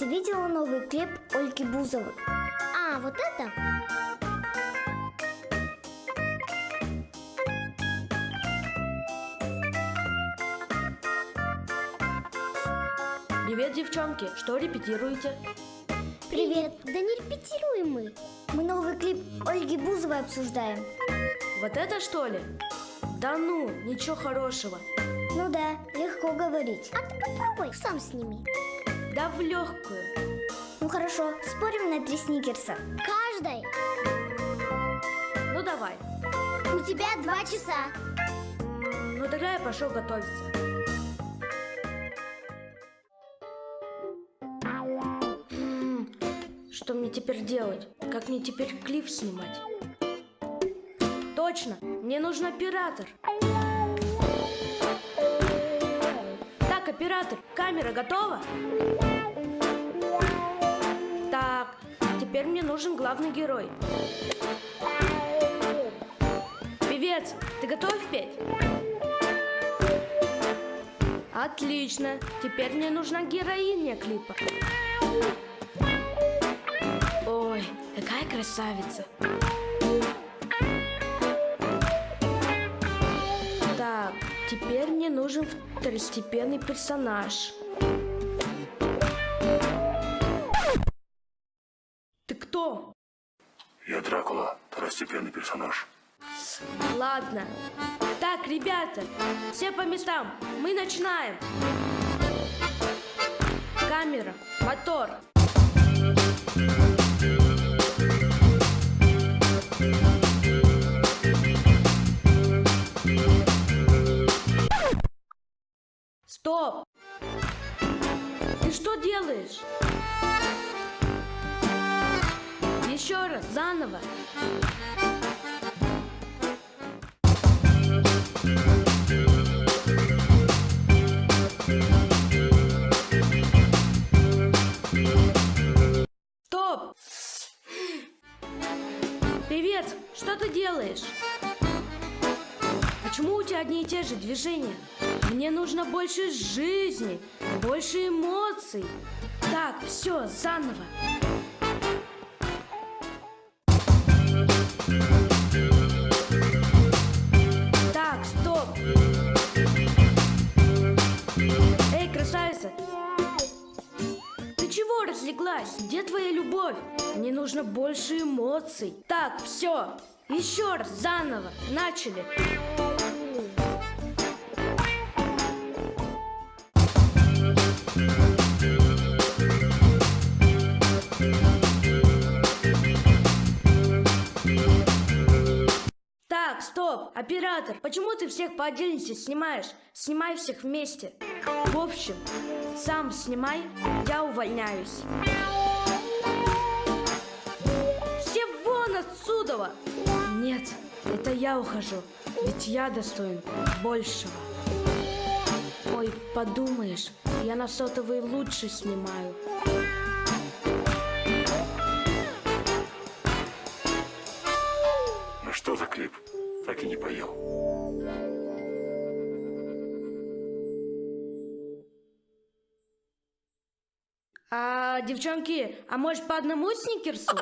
ты видела новый клип Ольги Бузовой? А, вот это? Привет, девчонки, что репетируете? Привет. Да не репетируем мы. Мы новый клип Ольги Бузовой обсуждаем. Вот это что ли? Да ну, ничего хорошего. Ну да, легко говорить. А ты попробуй, сам сними. Да в легкую. Ну хорошо, спорим на 3 сникерса. Каждой? Ну давай. У тебя 2 часа. Ну тогда я пошел готовиться. Что мне теперь делать? Как мне теперь клип снимать? Точно, мне нужен оператор. Так, оператор, камера готова? Так, теперь мне нужен главный герой. Певец, ты готов петь? Отлично, теперь мне нужна героиня клипа. Ой, какая красавица. Так, теперь мне нужен второстепенный персонаж. Ты кто? Я Дракула, второстепенный персонаж. Ладно. Так, ребята, все по местам. Мы начинаем. Камера, мотор. Стоп! Ты что делаешь? Еще раз, заново. Стоп! Певец, что ты делаешь? Почему у тебя одни и те же движения? Мне нужно больше жизни, больше эмоций. Так, все, заново. Так, стоп. Эй, красавица, ты чего разлеглась? Где твоя любовь? Мне нужно больше эмоций. Так, все, еще раз, заново, начали. Так, стоп, оператор, почему ты всех по отдельности снимаешь? Снимай всех вместе. В общем, сам снимай, я увольняюсь. Все вон отсюда! Нет, это я ухожу, ведь я достоин большего. Ой, подумаешь, я на сотовый лучше снимаю. Ну что за клип? Так и не поел. Девчонки, а может по одному сникерсу?